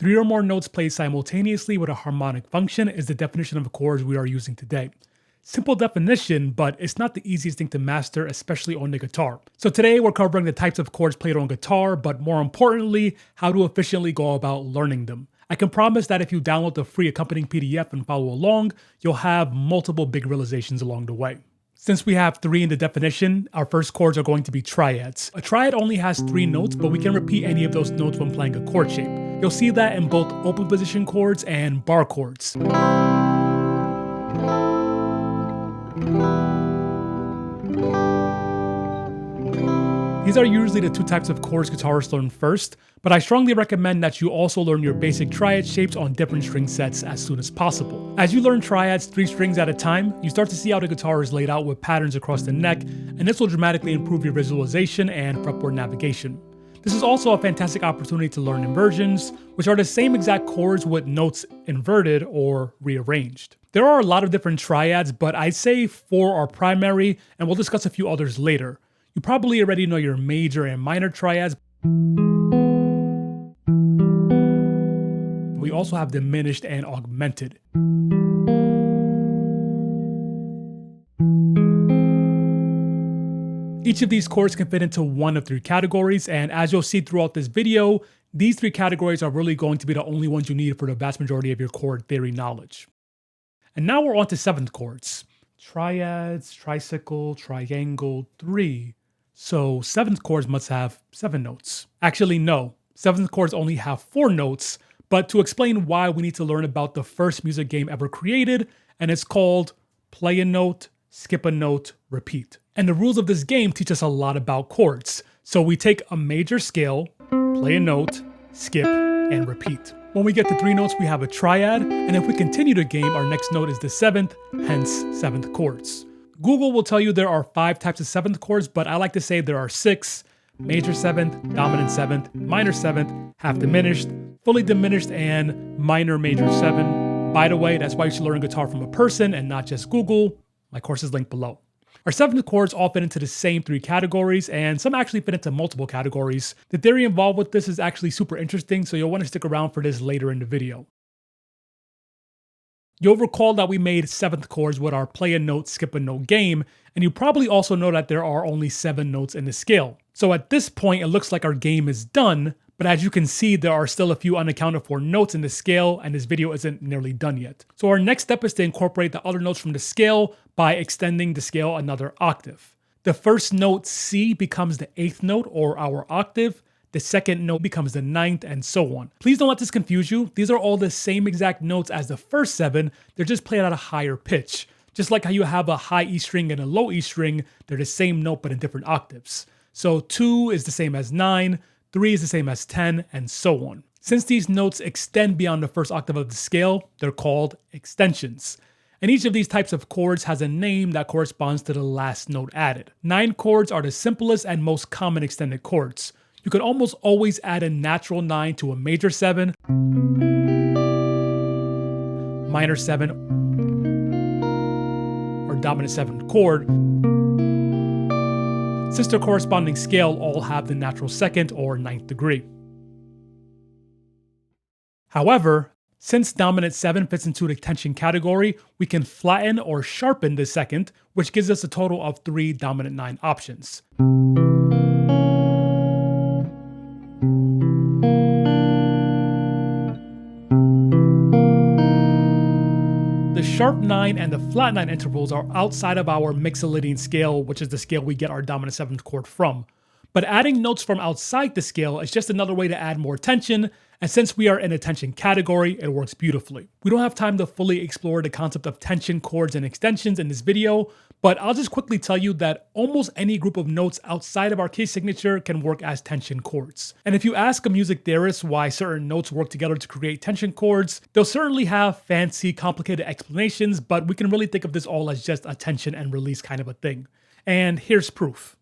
3 or more notes played simultaneously with a harmonic function is the definition of chords we are using today. Simple definition, but it's not the easiest thing to master, especially on the guitar. So today we're covering the types of chords played on guitar, but more importantly, how to efficiently go about learning them. I can promise that if you download the free accompanying PDF and follow along, you'll have multiple big realizations along the way. Since we have 3 in the definition, our first chords are going to be triads. A triad only has 3 notes, but we can repeat any of those notes when playing a chord shape. You'll see that in both open position chords and bar chords. These are usually the 2 types of chords guitarists learn first, but I strongly recommend that you also learn your basic triad shapes on different string sets as soon as possible. As you learn triads 3 strings at a time, you start to see how the guitar is laid out with patterns across the neck, and this will dramatically improve your visualization and fretboard navigation. This is also a fantastic opportunity to learn inversions, which are the same exact chords with notes inverted or rearranged. There are a lot of different triads, but I'd say 4 are primary, and we'll discuss a few others later. You probably already know your major and minor triads. We also have diminished and augmented. Each of these chords can fit into one of 3 categories, and as you'll see throughout this video, these 3 categories are really going to be the only ones you need for the vast majority of your chord theory knowledge. And now we're on to 7th chords. Triads, tricycle, triangle, 3. So 7th chords must have 7 notes. Actually, no. 7th chords only have 4 notes, but to explain why, we need to learn about the first music game ever created, and it's called play a note, skip a note, repeat. And the rules of this game teach us a lot about chords. So we take a major scale, play a note, skip, and repeat. When we get to 3 notes, we have a triad, and if we continue the game, our next note is the 7th, hence 7th chords. Google will tell you there are 5 types of 7th chords, but I like to say there are 6: major 7th, dominant 7th, minor 7th, half diminished, fully diminished, and minor major 7. By the way, that's why you should learn guitar from a person and not just Google. My course is linked below. Our 7th chords all fit into the same 3 categories, and some actually fit into multiple categories. The theory involved with this is actually super interesting, so you'll want to stick around for this later in the video. You'll recall that we made 7th chords with our play a note, skip a note game, and you probably also know that there are only 7 notes in the scale. So at this point, it looks like our game is done, but as you can see, there are still a few unaccounted for notes in the scale, and this video isn't nearly done yet. So our next step is to incorporate the other notes from the scale by extending the scale another octave. The first note, C, becomes the 8th note, or our octave. The second note becomes the 9th, and so on. Please don't let this confuse you. These are all the same exact notes as the first 7, they're just played at a higher pitch. Just like how you have a high E string and a low E string, they're the same note but in different octaves. So 2 is the same as 9, 3 is the same as 10, and so on. Since these notes extend beyond the first octave of the scale, they're called extensions. And each of these types of chords has a name that corresponds to the last note added. 9 chords are the simplest and most common extended chords. You could almost always add a natural 9 to a major 7, minor 7, or dominant 7 chord, since their corresponding scale all have the natural 2nd or 9th degree. However, since dominant 7 fits into the tension category, we can flatten or sharpen the 2nd, which gives us a total of 3 dominant 9 options. The sharp 9 and the flat 9 intervals are outside of our Mixolydian scale, which is the scale we get our dominant 7th chord from. But adding notes from outside the scale is just another way to add more tension, and since we are in a tension category, it works beautifully. We don't have time to fully explore the concept of tension chords and extensions in this video, but I'll just quickly tell you that almost any group of notes outside of our key signature can work as tension chords. And if you ask a music theorist why certain notes work together to create tension chords, they'll certainly have fancy, complicated explanations, but we can really think of this all as just a tension and release kind of a thing. And here's proof.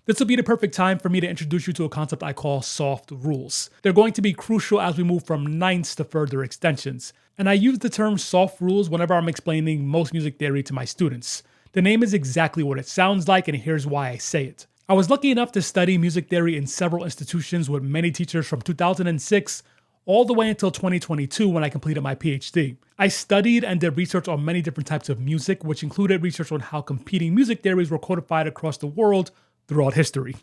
This will be the perfect time for me to introduce you to a concept I call soft rules. They're going to be crucial as we move from ninths to further extensions. And I use the term soft rules whenever I'm explaining most music theory to my students. The name is exactly what it sounds like, and here's why I say it. I was lucky enough to study music theory in several institutions with many teachers from 2006 all the way until 2022 when I completed my PhD. I studied and did research on many different types of music, which included research on how competing music theories were codified across the world throughout history.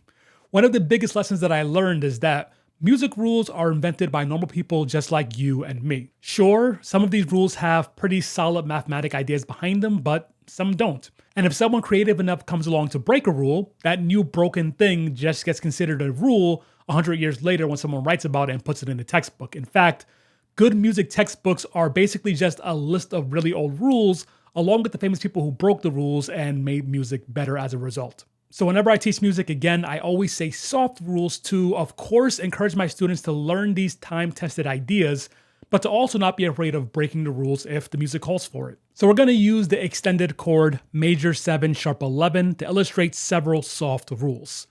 One of the biggest lessons that I learned is that music rules are invented by normal people just like you and me. Sure, some of these rules have pretty solid mathematic ideas behind them, but some don't. And if someone creative enough comes along to break a rule, that new broken thing just gets considered a rule 100 years later when someone writes about it and puts it in the textbook. In fact, good music textbooks are basically just a list of really old rules, along with the famous people who broke the rules and made music better as a result. So whenever I teach music, again, I always say soft rules to, of course, encourage my students to learn these time-tested ideas, but to also not be afraid of breaking the rules if the music calls for it. So we're going to use the extended chord major 7 sharp 11 to illustrate several soft rules.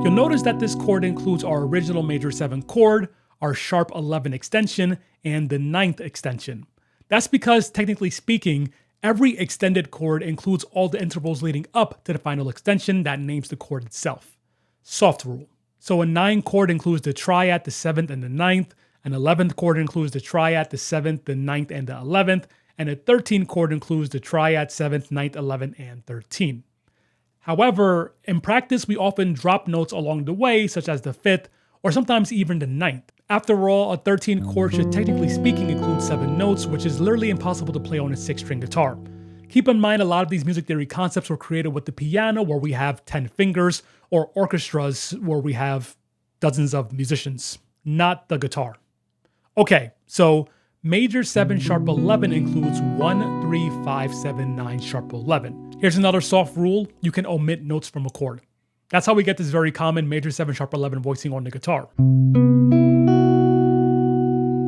You'll notice that this chord includes our original major 7 chord, our sharp 11 extension, and the 9th extension. That's because, technically speaking, every extended chord includes all the intervals leading up to the final extension that names the chord itself. Soft rule. So a 9 chord includes the triad, the 7th, and the 9th. An 11th chord includes the triad, the 7th, the 9th, and the 11th. And a 13th chord includes the triad, 7th, 9th, 11th, and 13. However, in practice, we often drop notes along the way, such as the 5th, or sometimes even the 9th. After all, a 13 chord should technically speaking include 7 notes, which is literally impossible to play on a 6-string guitar. Keep in mind, a lot of these music theory concepts were created with the piano, where we have 10 fingers, or orchestras, where we have dozens of musicians, not the guitar. Okay, so major 7 sharp 11 includes 1, 3, 5, 7, 9 sharp 11. Here's another soft rule: you can omit notes from a chord. That's how we get this very common major 7 sharp 11 voicing on the guitar.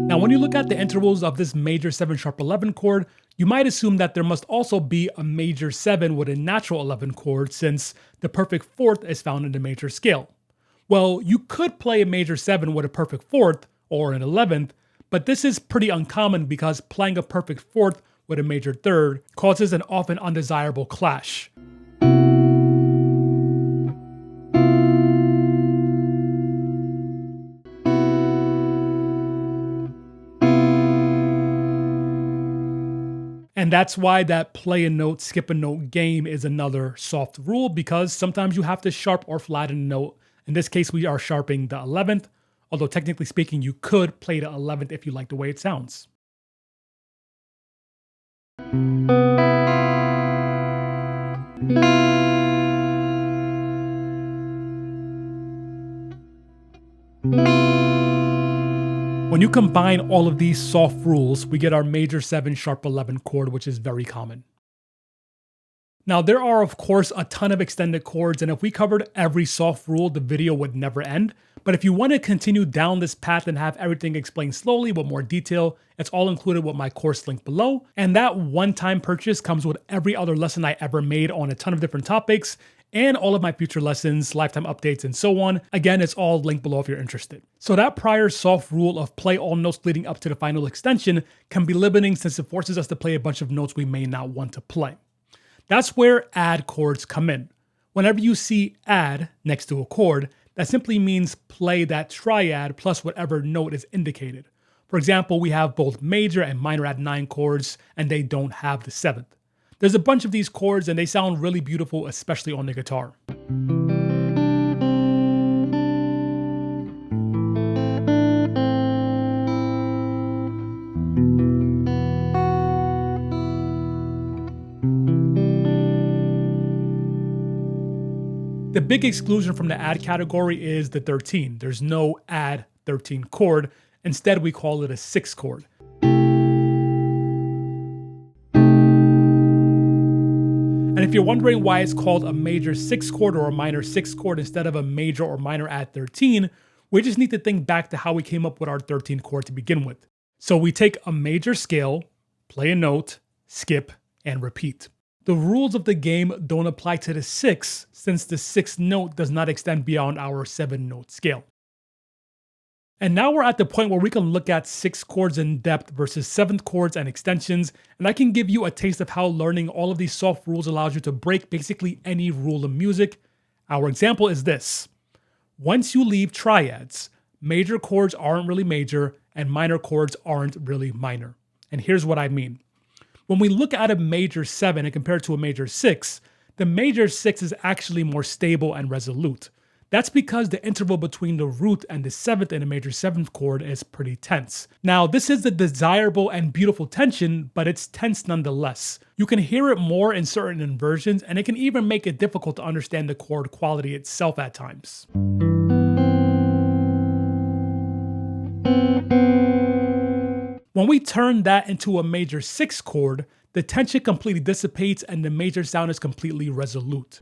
Now, when you look at the intervals of this major 7 sharp 11 chord, you might assume that there must also be a major 7 with a natural 11 chord, since the perfect fourth is found in the major scale. Well, you could play a major 7 with a perfect fourth, or an 11th, but this is pretty uncommon because playing a perfect fourth with a major third causes an often undesirable clash. And that's why that play a note, skip a note game is another soft rule, because sometimes you have to sharp or flatten a note. In this case, we are sharping the 11th, although technically speaking, you could play the 11th if you like the way it sounds. When you combine all of these soft rules, we get our major 7 sharp 11 chord, which is very common. Now, there are, of course, a ton of extended chords, and if we covered every soft rule, the video would never end. But if you want to continue down this path and have everything explained slowly with more detail, it's all included with my course link below. And that one-time purchase comes with every other lesson I ever made on a ton of different topics, and all of my future lessons, lifetime updates, and so on. Again, it's all linked below if you're interested. So that prior soft rule of play all notes leading up to the final extension can be limiting, since it forces us to play a bunch of notes we may not want to play. That's where add chords come in. Whenever you see add next to a chord, that simply means play that triad plus whatever note is indicated. For example, we have both major and minor add 9 chords, and they don't have the 7th. There's a bunch of these chords, and they sound really beautiful, especially on the guitar. The big exclusion from the add category is the 13. There's no add 13 chord. Instead, we call it a 6 chord. And if you're wondering why it's called a major 6 chord or a minor 6 chord instead of a major or minor add 13, we just need to think back to how we came up with our 13 chord to begin with. So we take a major scale, play a note, skip, and repeat. The rules of the game don't apply to the 6th, since the 6th note does not extend beyond our 7-note scale. And now we're at the point where we can look at 6th chords in depth versus 7th chords and extensions, and I can give you a taste of how learning all of these soft rules allows you to break basically any rule of music. Our example is this. Once you leave triads, major chords aren't really major and minor chords aren't really minor. And here's what I mean. When we look at a major 7 and compare it to a major 6, the major 6 is actually more stable and resolute. That's because the interval between the root and the 7th in a major 7th chord is pretty tense. Now, this is the desirable and beautiful tension, but it's tense nonetheless. You can hear it more in certain inversions, and it can even make it difficult to understand the chord quality itself at times. When we turn that into a major 6th chord, the tension completely dissipates and the major sound is completely resolute.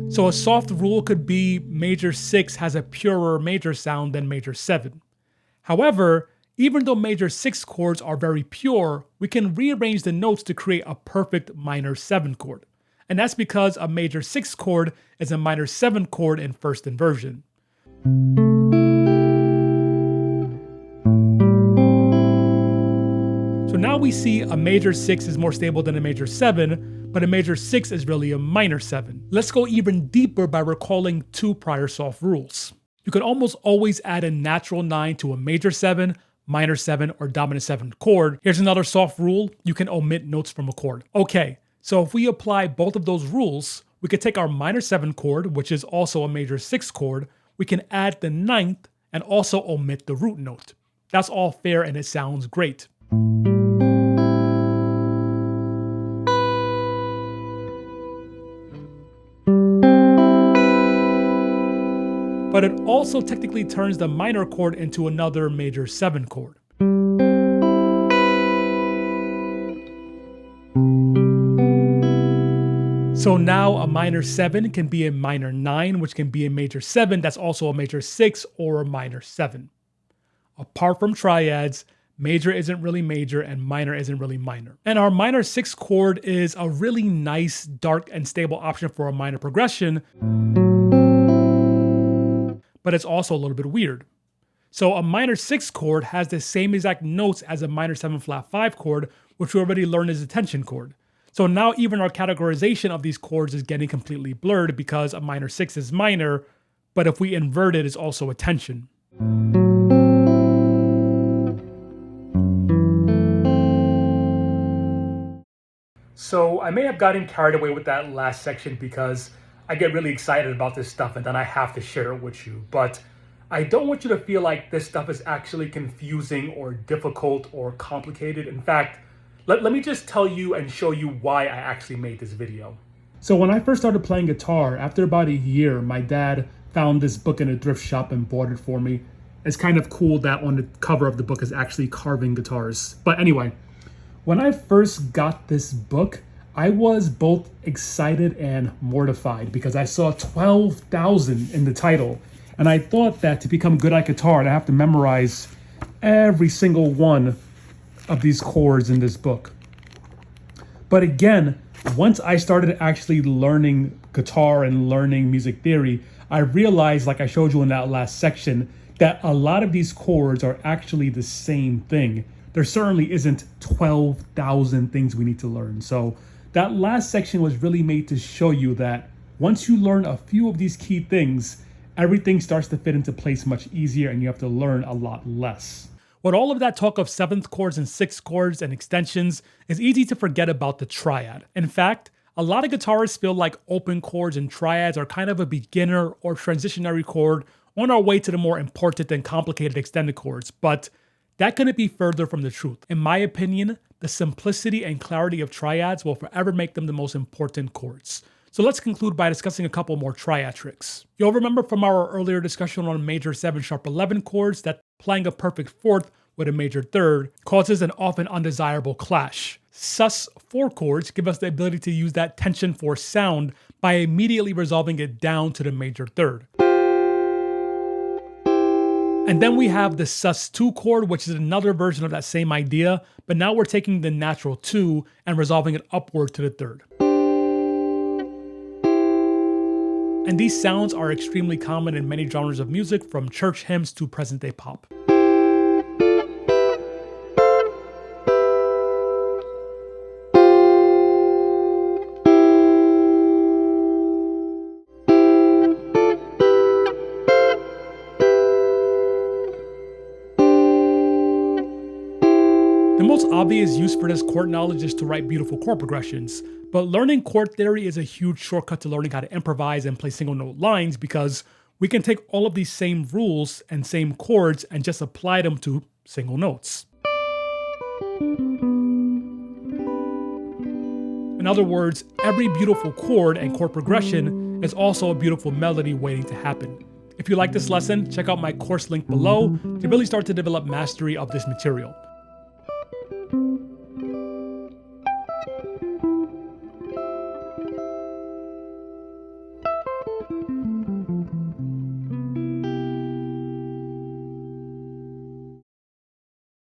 So a soft rule could be major 6 has a purer major sound than major 7. However, even though major 6 chords are very pure, we can rearrange the notes to create a perfect minor 7 chord. And that's because a major 6 chord is a minor 7 chord in first inversion. So now we see a major 6 is more stable than a major 7, but a major 6 is really a minor 7. Let's go even deeper by recalling 2 prior soft rules. You can almost always add a natural 9 to a major 7, minor 7, or dominant 7 chord. Here's another soft rule. You can omit notes from a chord. Okay, so if we apply both of those rules, we could take our minor 7 chord, which is also a major 6 chord, we can add the 9th and also omit the root note. That's all fair and it sounds great. But it also technically turns the minor chord into another major 7 chord. So now a minor 7 can be a minor 9, which can be a major 7 that's also a major 6 or a minor 7. Apart from triads, major isn't really major and minor isn't really minor. And our minor 6 chord is a really nice, dark, and stable option for a minor progression, but it's also a little bit weird. So a minor 6 chord has the same exact notes as a minor 7 flat 5 chord, which we already learned is a tension chord. So now even our categorization of these chords is getting completely blurred because a minor 6 is minor, but if we invert it, it's also a tension. So I may have gotten carried away with that last section because I get really excited about this stuff and then I have to share it with you. But I don't want you to feel like this stuff is actually confusing or difficult or complicated. In fact, let me just tell you and show you why I actually made this video. So when I first started playing guitar, after about a year, my dad found this book in a thrift shop and bought it for me. It's kind of cool that on the cover of the book is actually carving guitars. But anyway, when I first got this book, I was both excited and mortified because I saw 12,000 in the title. And I thought that to become good at guitar, I have to memorize every single one of these chords in this book. But again, once I started actually learning guitar and learning music theory, I realized, like I showed you in that last section, that a lot of these chords are actually the same thing. There certainly isn't 12,000 things we need to learn. So that last section was really made to show you that once you learn a few of these key things, everything starts to fit into place much easier and you have to learn a lot less. With all of that talk of 7th chords and 6th chords and extensions, it's easy to forget about the triad. In fact, a lot of guitarists feel like open chords and triads are kind of a beginner or transitionary chord on our way to the more important and complicated extended chords, but that couldn't be further from the truth. In my opinion, the simplicity and clarity of triads will forever make them the most important chords. So let's conclude by discussing a couple more triad tricks. You'll remember from our earlier discussion on major 7 sharp 11 chords that playing a perfect fourth with a major third causes an often undesirable clash. Sus4 chords give us the ability to use that tension for sound by immediately resolving it down to the major third. And then we have the sus2 chord, which is another version of that same idea, but now we're taking the natural 2 and resolving it upward to the third. And these sounds are extremely common in many genres of music, from church hymns to present-day pop. The most obvious use for this chord knowledge is to write beautiful chord progressions, but learning chord theory is a huge shortcut to learning how to improvise and play single note lines, because we can take all of these same rules and same chords and just apply them to single notes. In other words, every beautiful chord and chord progression is also a beautiful melody waiting to happen. If you like this lesson, check out my course link below to really start to develop mastery of this material.